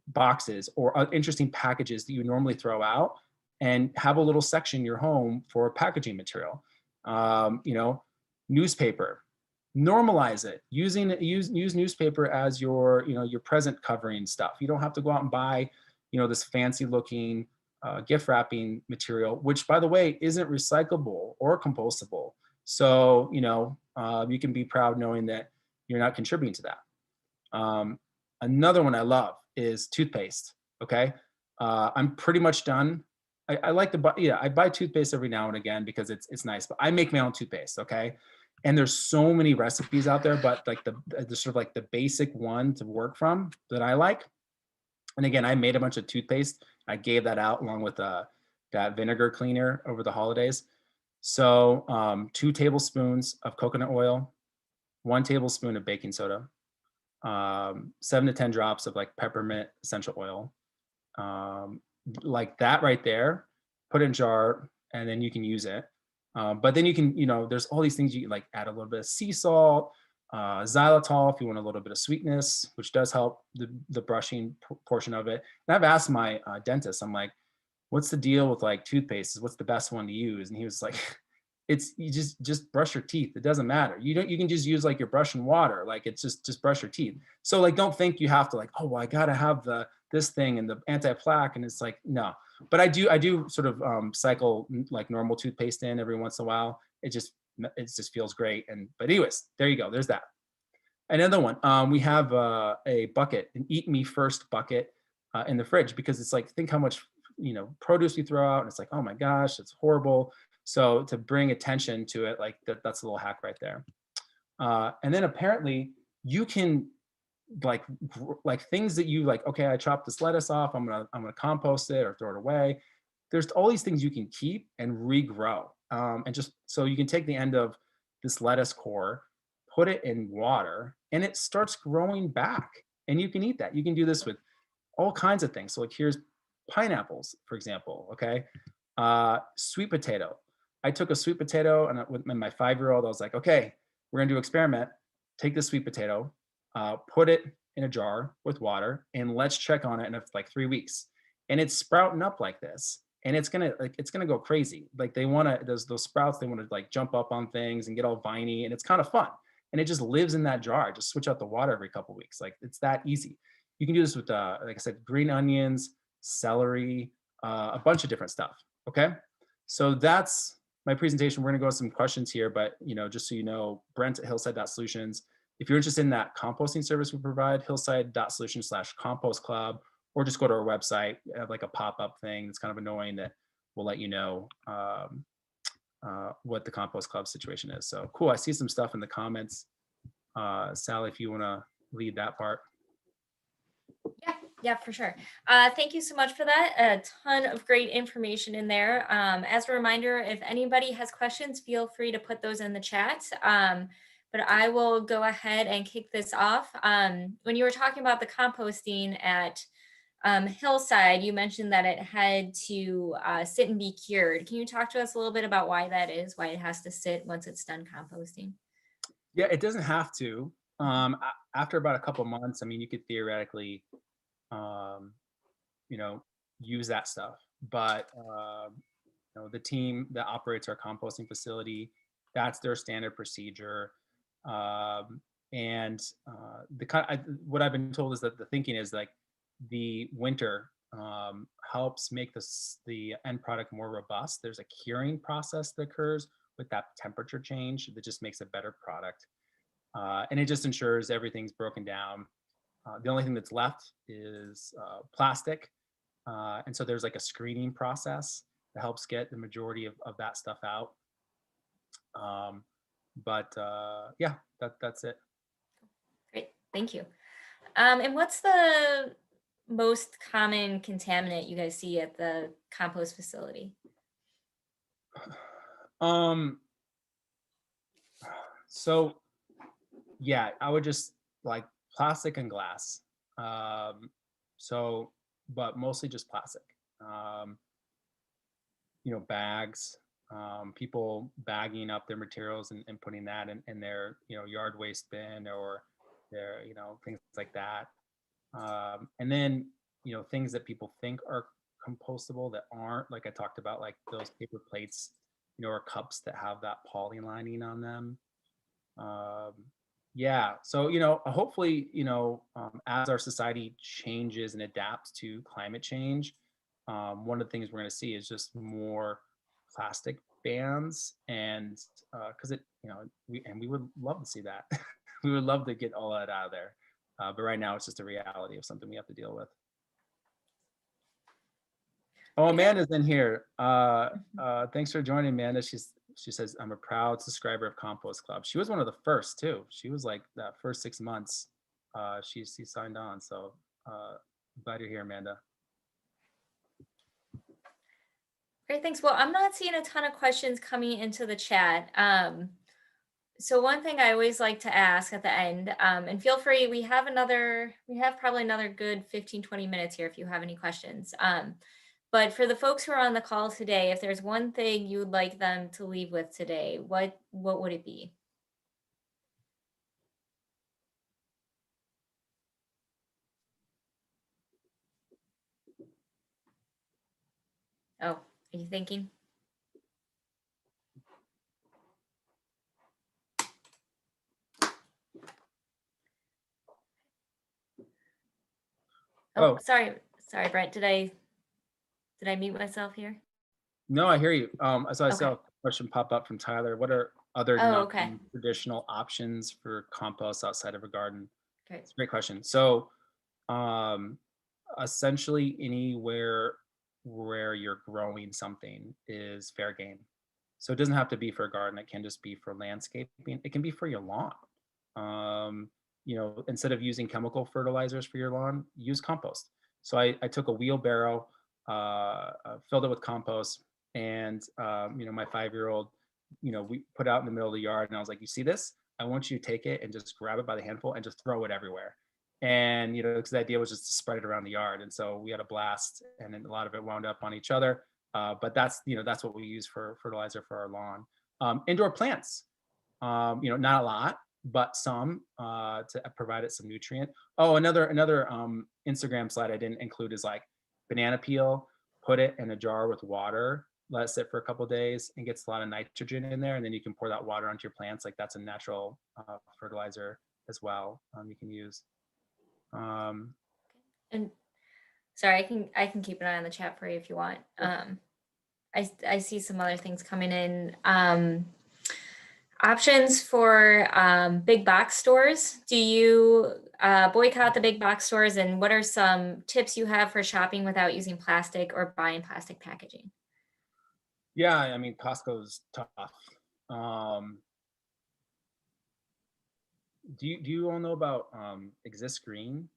boxes or interesting packages that you normally throw out, and have a little section in your home for packaging material. You know, newspaper, normalize it. Use newspaper as your, you know, your present covering stuff. You don't have to go out and buy, you know, this fancy looking gift wrapping material, which by the way, isn't recyclable or compostable. So, you can be proud knowing that you're not contributing to that. Another one I love is toothpaste. Okay. I'm pretty much done. I like to buy, I buy toothpaste every now and again because it's nice, but I make my own toothpaste. Okay. And there's so many recipes out there, but like the sort of like the basic one to work from that I like. And again, I made a bunch of toothpaste. I gave that out along with that vinegar cleaner over the holidays. So 2 tablespoons of coconut oil, 1 tablespoon of baking soda, 7 to 10 drops of like peppermint essential oil, like that right there. Put it in a jar, and then you can use it. But then you can, there's all these things you can like add a little bit of sea salt, xylitol if you want a little bit of sweetness, which does help the brushing portion of it. And I've asked my dentist, I'm like, what's the deal with like toothpaste? What's the best one to use? And he was like, you just brush your teeth. It doesn't matter. You can just use like your brush and water. Like it's just brush your teeth. So like, don't think you have to like, oh, well, I got to have this thing and the anti-plaque. And it's like, no, but I do sort of cycle like normal toothpaste in every once in a while. It just feels great. But anyways, there you go. There's that. Another one, we have a bucket, an eat me first bucket in the fridge, because it's like, think how much, produce we throw out. And it's like, oh my gosh, it's horrible. So to bring attention to it, like that's a little hack right there. And then apparently you can like things that you like, okay, I chopped this lettuce off. I'm gonna compost it or throw it away. There's all these things you can keep and regrow. And just so you can take the end of this lettuce core, put it in water, and it starts growing back. And you can eat that. You can do this with all kinds of things. So like here's pineapples, for example. Okay, sweet potato. I took a sweet potato and with my 5-year-old, I was like, okay, we're gonna do an experiment. Take this sweet potato, put it in a jar with water, and let's check on it in like 3 weeks. And it's sprouting up like this, and it's gonna go crazy. Like they want to those sprouts, they want to like jump up on things and get all viney, and it's kind of fun. And it just lives in that jar. Just switch out the water every couple of weeks. Like it's that easy. You can do this with, like I said, green onions, celery, a bunch of different stuff. Okay, so that's my presentation. We're gonna go with some questions here, but just so you know, Brent at Hillside Solutions. If you're interested in that composting service we provide, hillside.solutions/compost club, or just go to our website. We have like a pop-up thing that's kind of annoying that will let you know what the compost club situation is. So cool. I see some stuff in the comments. Sally, if you want to lead that part. Yeah, for sure. Thank you so much for that. A ton of great information in there. As a reminder, if anybody has questions, feel free to put those in the chat. But I will go ahead and kick this off. When you were talking about the composting at Hillside, you mentioned that it had to sit and be cured. Can you talk to us a little bit about why that is, why it has to sit once it's done composting? Yeah, it doesn't have to. After about a couple months, I mean, you could theoretically use that stuff. But the team that operates our composting facility, that's their standard procedure. And what I've been told is that the thinking is like the winter helps make the end product more robust. There's a curing process that occurs with that temperature change that just makes a better product. And it just ensures everything's broken down. The only thing that's left is plastic. And so there's like a screening process that helps get the majority of that stuff out. Yeah, that's it. Great, thank you. And what's the most common contaminant you guys see at the compost facility? So yeah, I would just like plastic and glass. But mostly just plastic. Bags, people bagging up their materials and putting that in their yard waste bin or their things like that. And then things that people think are compostable that aren't, like I talked about, like those paper plates, or cups that have that poly lining on them. Yeah, so hopefully as our society changes and adapts to climate change, one of the things we're going to see is just more plastic bans, and because we would love to see that. We would love to get all that out of there, but right now it's just a reality of something we have to deal with. Oh, Amanda's in here. Thanks for joining, Amanda. She says, I'm a proud subscriber of Compost Club. She was one of the first too. She was like that first 6 months. She signed on. So glad you're here, Amanda. Great, thanks. Well, I'm not seeing a ton of questions coming into the chat. So one thing I always like to ask at the end, and feel free, we have probably another good 15, 20 minutes here if you have any questions. But for the folks who are on the call today, if there's one thing you would like them to leave with today, what would it be? Oh, are you thinking? Oh, sorry, Brent. Did I mute myself here? No, I hear you. I saw a question pop up from Tyler. What are other non-traditional options for compost outside of a garden? Okay. It's a great question. So essentially anywhere where you're growing something is fair game. So it doesn't have to be for a garden. It can just be for landscaping. It can be for your lawn. Instead of using chemical fertilizers for your lawn, use compost. So I took a wheelbarrow, filled it with compost, and my 5-year-old, we put it out in the middle of the yard, and I was like, you see this? I want you to take it and just grab it by the handful and just throw it everywhere. And because the idea was just to spread it around the yard. And so we had a blast, and then a lot of it wound up on each other. But that's what we use for fertilizer for our lawn. Indoor plants, not a lot, but some to provide it some nutrient. Oh, another Instagram slide I didn't include is like banana peel. Put it in a jar with water, let it sit for a couple of days, and gets a lot of nitrogen in there, and then you can pour that water onto your plants. Like that's a natural fertilizer as well. You can use. And sorry, I can keep an eye on the chat for you if you want. I see some other things coming in. Options for big box stores. Do you boycott the big box stores, and what are some tips you have for shopping without using plastic or buying plastic packaging? Yeah, I mean, Costco's tough. Do you all know about Exist Green?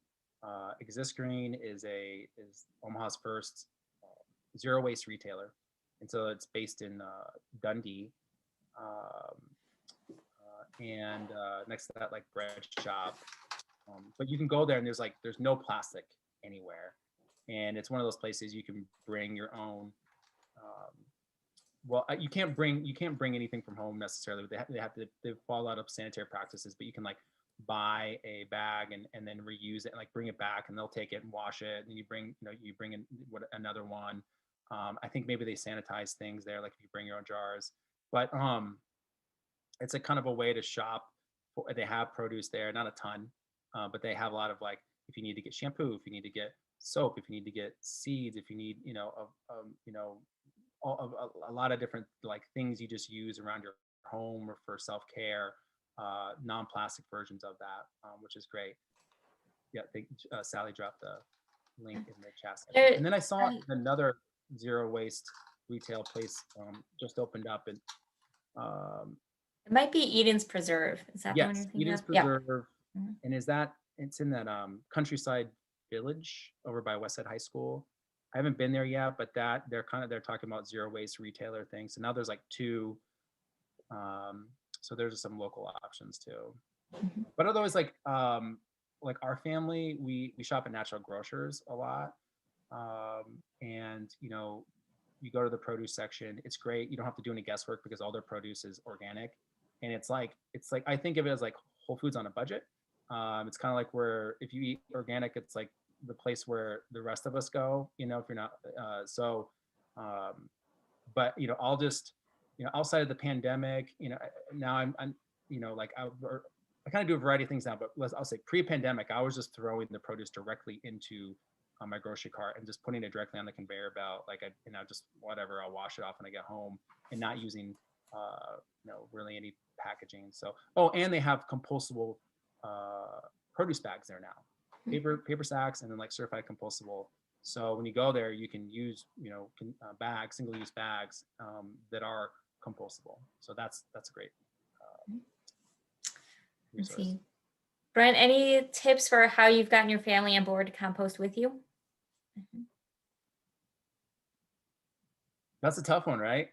Exist Green is Omaha's first zero waste retailer, and so it's based in Dundee, and next to that, like bread shop. But you can go there, and there's no plastic anywhere, and it's one of those places you can bring your own. Well, you can't bring anything from home necessarily. They fall out of sanitary practices, but you can like buy a bag and then reuse it and like bring it back, and they'll take it and wash it, and you bring in another one. I think maybe they sanitize things there, like if you bring your own jars. But it's a kind of a way to shop. They have produce there, not a ton, but they have a lot of like if you need to get shampoo, if you need to get soap, if you need to get seeds, if you need a lot of different like things you just use around your home or for self-care, non-plastic versions of that, which is great. Yeah, I think Sally dropped the link in the chat section. And then I saw another zero waste retail place just opened up, and it might be Eden's Preserve. Is that the one you're thinking Eden's of? Preserve. Yeah. And it's in that Countryside Village over by Westside High School. I haven't been there yet, but they're talking about zero waste retailer things. So now there's like 2. So there's some local options too. Mm-hmm. But otherwise, like our family, we shop at natural grocers a lot, and you go to the produce section. It's great. You don't have to do any guesswork because all their produce is organic, and it's like I think of it as like Whole Foods on a budget. It's kind of like where if you eat organic, it's like the place where the rest of us go, if you're not but I'll just outside of the pandemic, now I'm like I kind of do a variety of things now, but I'll say pre-pandemic I was just throwing the produce directly into on my grocery cart and just putting it directly on the conveyor belt. Like just whatever, I'll wash it off when I get home, and not using, really any packaging. So, and they have compostable produce bags there now, paper sacks, and then like certified compostable. So when you go there, you can use, bags, single-use bags that are compostable. So that's a great Let's resource. see. Brent, any tips for how you've gotten your family on board to compost with you? That's a tough one, right?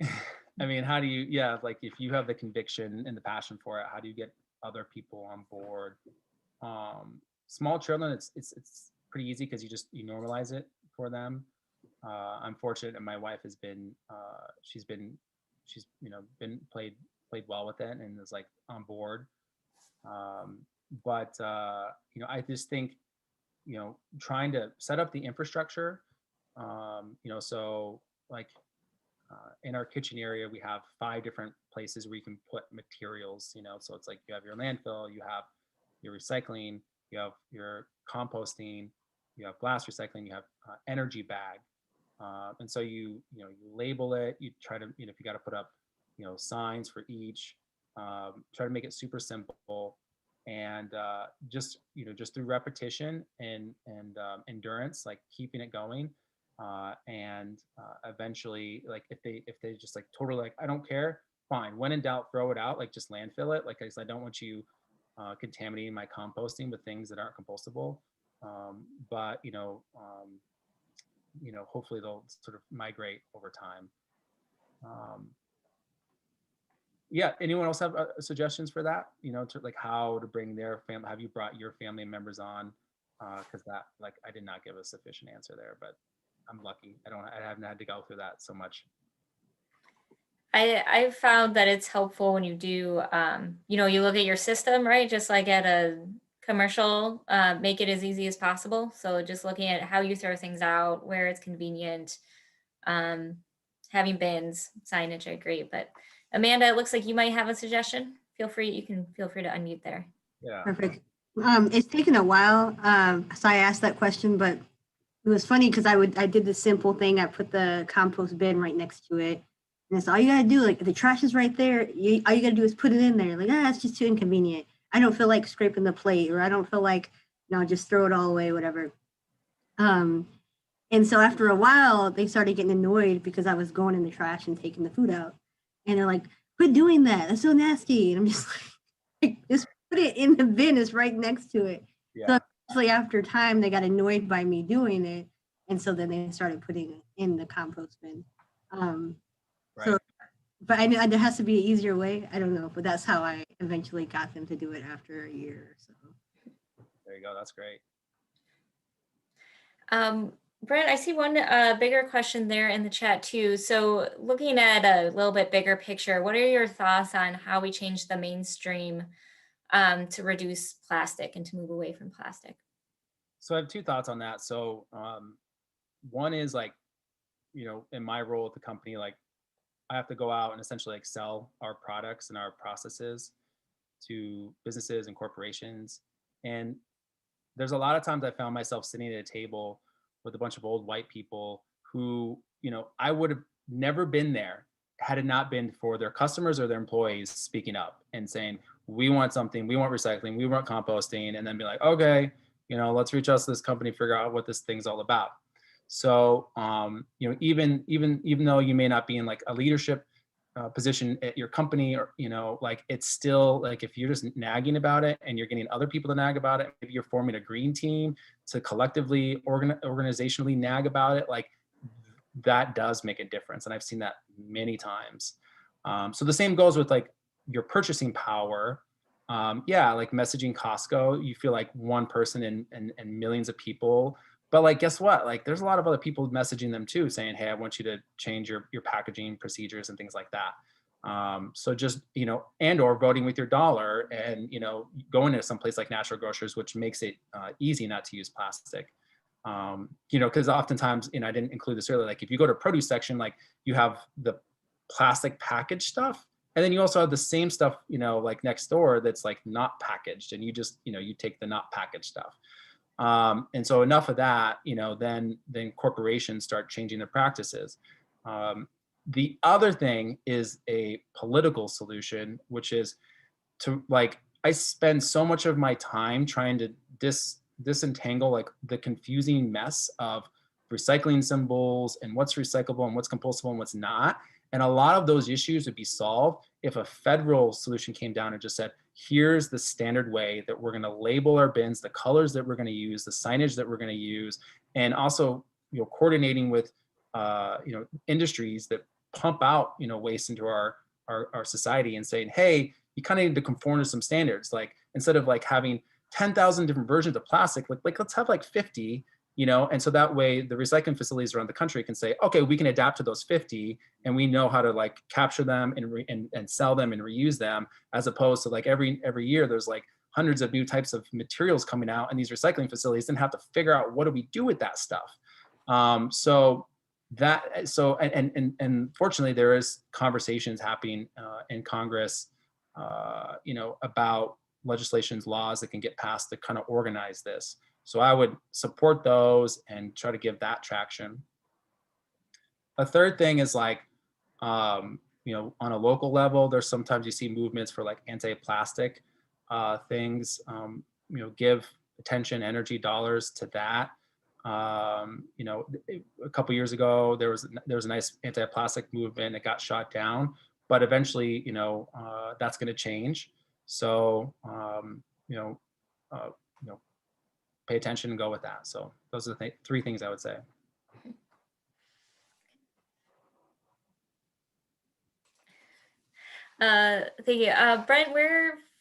I mean, how do you, like if you have the conviction and the passion for it, how do you get other people on board? Small children, it's pretty easy because you normalize it for them. I'm fortunate, and my wife has been, she's played well with it and is like on board. But I just think, trying to set up the infrastructure, so like in our kitchen area, we have 5 different places where you can put materials, so it's like you have your landfill, you have your recycling, you have your composting, you have glass recycling, you have energy bag. And so you label it, you try to, if you got to put up, signs for each, try to make it super simple, and just through repetition and endurance, like keeping it going. And eventually, like if they just like totally like, I don't care, fine, when in doubt, throw it out, like just landfill it. Like I said, I don't want you contaminating my composting with things that aren't compostable. But hopefully they'll sort of migrate over time. Anyone else have suggestions for that? To like how to bring their family? Have you brought your family members on? Because that, like, I did not give a sufficient answer there, but I'm lucky. I haven't had to go through that so much. I've found that it's helpful when you do, you look at your system, right? Just like at a commercial, make it as easy as possible. So just looking at how you throw things out, where it's convenient, having bins, signage, I agree. But Amanda, it looks like you might have a suggestion. You can feel free to unmute there. Yeah. Perfect. It's taken a while. So I asked that question, but it was funny because I did the simple thing. I put the compost bin right next to it. And it's all you gotta do. Like if the trash is right there, all you gotta do is put it in there. Like, it's just too inconvenient. I don't feel like scraping the plate, or I don't feel like, just throw it all away, whatever. And so after a while, they started getting annoyed because I was going in the trash and taking the food out. And they're like, quit doing that. That's so nasty. And I'm just like, just put it in the bin. It's right next to it. Yeah. So actually after time, they got annoyed by me doing it. And so then they started putting it in the compost bin. Right. So, but I know there has to be an easier way. I don't know, but that's how I eventually got them to do it after a year or so. There you go. That's great. Brent, I see one bigger question there in the chat too. So looking at a little bit bigger picture, what are your thoughts on how we change the mainstream to reduce plastic and to move away from plastic? So I have 2 thoughts on that. So one is like, in my role at the company, like I have to go out and essentially like sell our products and our processes to businesses and corporations. And there's a lot of times I found myself sitting at a table with a bunch of old white people who, I would have never been there had it not been for their customers or their employees speaking up and saying, we want something, we want recycling, we want composting, and then be like, okay, let's reach out to this company, figure out what this thing's all about. So, even though you may not be in like a leadership position at your company, or, like it's still like, if you're just nagging about it and you're getting other people to nag about it, maybe you're forming a green team to collectively organizationally nag about it, like that does make a difference. And I've seen that many times. So the same goes with like your purchasing power. Like messaging Costco, you feel like one person and millions of people. But like, guess what? Like there's a lot of other people messaging them too, saying, hey, I want you to change your packaging procedures and things like that. So just, and or voting with your dollar and, going to some place like Natural Grocers, which makes it easy not to use plastic. Because oftentimes, I didn't include this earlier, like if you go to produce section, like you have the plastic packaged stuff, and then you also have the same stuff, like next door that's like not packaged, and you just, you take the not packaged stuff. And so enough of that, then corporations start changing their practices. The other thing is a political solution, which is to I spend so much of my time trying to disentangle like the confusing mess of recycling symbols and what's recyclable and what's compostable and what's not. And a lot of those issues would be solved if a federal solution came down and just said, here's the standard way that we're going to label our bins, the colors that we're going to use, the signage that we're going to use, and also coordinating with industries that pump out waste into our society and saying, hey, you kind of need to conform to some standards. Like instead of having 10,000 different versions of plastic, let's have 50. And so that way the recycling facilities around the country can say, okay, we can adapt to those 50 and we know how to capture them and sell them and reuse them, as opposed to every year there's hundreds of new types of materials coming out, and these recycling facilities then have to figure out what do we do with that stuff. And fortunately there is conversations happening in Congress, about legislations, laws that can get passed to kind of organize this. So I would support those and try to give that traction. A third thing is on a local level, there's sometimes you see movements for anti-plastic things, give attention, energy, dollars to that. A couple years ago, there was a nice anti-plastic movement that got shot down, but eventually, that's going to change. So, pay attention and go with that. So those are the three things I would say. Thank you. Brent,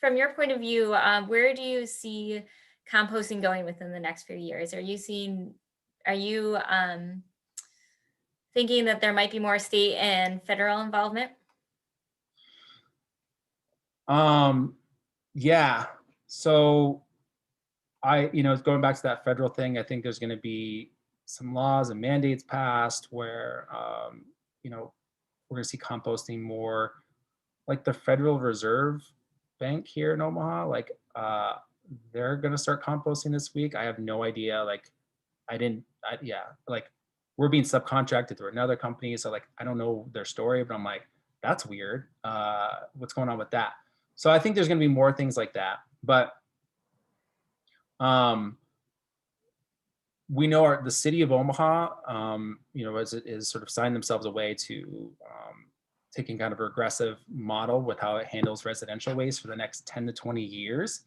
from your point of view, where do you see composting going within the next few years? Are you thinking that there might be more state and federal involvement? Yeah. So going back to that federal thing, I think there's going to be some laws and mandates passed where, we're going to see composting more. Like the Federal Reserve Bank here in Omaha, they're going to start composting this week. I have no idea. We're being subcontracted through another company. So I don't know their story, but I'm like, that's weird. What's going on with that? So I think there's going to be more things like that. But we know the city of Omaha, is sort of signed themselves away to taking kind of a regressive model with how it handles residential waste for the next 10 to 20 years.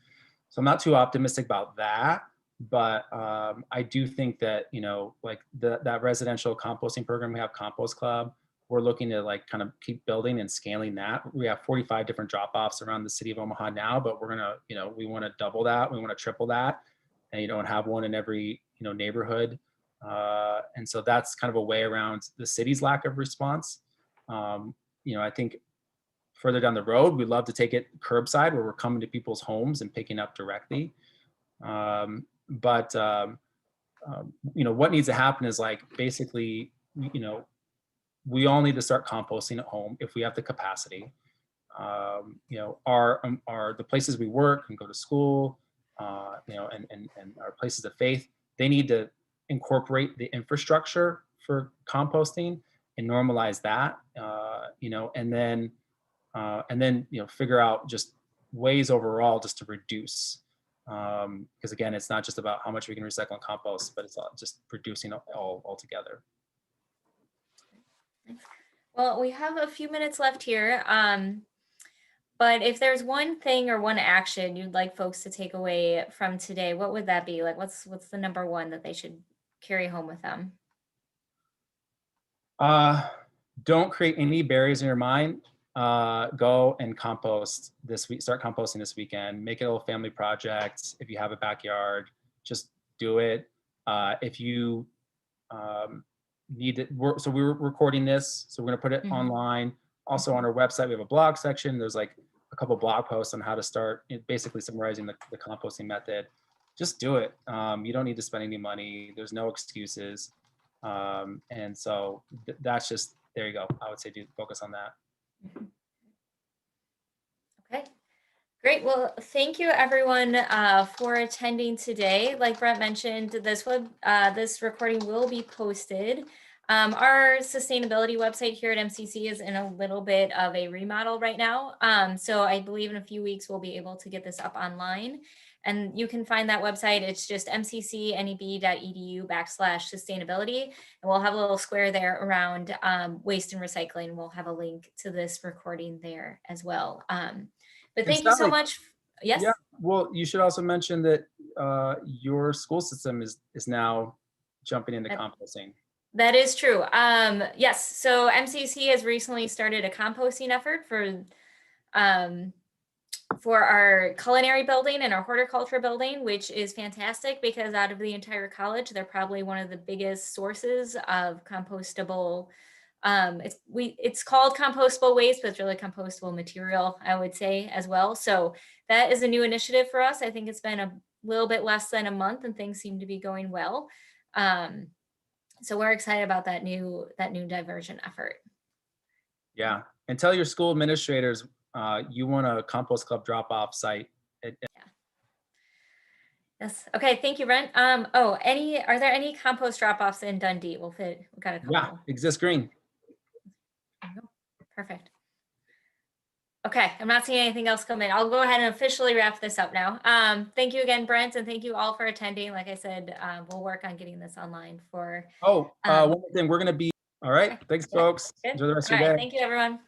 So I'm not too optimistic about that, but I do think that, that residential composting program, we have Compost Club, we're looking to kind of keep building and scaling that. We have 45 different drop-offs around the city of Omaha now, but we're gonna, we want to double that, we want to triple that, and and have one in every neighborhood. And so that's kind of a way around the city's lack of response. I think further down the road, we'd love to take it curbside where we're coming to people's homes and picking up directly. What needs to happen is basically, we all need to start composting at home if we have the capacity. The places we work and go to school, and our places of faith, they need to incorporate the infrastructure for composting and normalize that, and then figure out just ways overall just to reduce, because again, it's not just about how much we can recycle and compost, but it's just reducing all together. Well, we have a few minutes left here, but if there's one thing or one action you'd like folks to take away from today, what would that be? What's the number one that they should carry home with them? Don't create any barriers in your mind. Go and compost this week. Start composting this weekend. Make it a little family project. If you have a backyard, just do it. If you need it, so we're recording this, so we're gonna put it online. Also on our website, we have a blog section. There's a couple blog posts on how to start, basically summarizing the composting method. Just do it. You don't need to spend any money. There's no excuses. And so that's just, there you go. I would say focus on that. Okay, Great. Well, thank you everyone for attending today. Like Brent mentioned, this recording will be posted. Our sustainability website here at MCC is in a little bit of a remodel right now. So I believe in a few weeks we'll be able to get this up online. And you can find that website. It's just mccneb.edu/sustainability. And we'll have a little square there around waste and recycling. We'll have a link to this recording there as well. But thank you so much. Yes. Yeah. Well, you should also mention that your school system is now jumping into composting. That is true. Yes. So MCC has recently started a composting effort for our culinary building and our horticulture building, which is fantastic because out of the entire college, they're probably one of the biggest sources of compostable. It's called compostable waste, but it's really compostable material, I would say, as well. So that is a new initiative for us. I think it's been a little bit less than a month and things seem to be going well. So we're excited about that new diversion effort. Yeah, and tell your school administrators you want a Compost Club drop-off site. Yeah. Yes. Okay. Thank you, Brent. Are there any compost drop-offs in Dundee? We've got a couple. Yeah, Exist Green. Perfect. Okay, I'm not seeing anything else come in. I'll go ahead and officially wrap this up now. Thank you again, Brent, and thank you all for attending. Like I said, we'll work on getting this online for. One more thing, we're going to be, all right. Thanks, folks. Good. Enjoy the rest All of your right, day. thank you, everyone.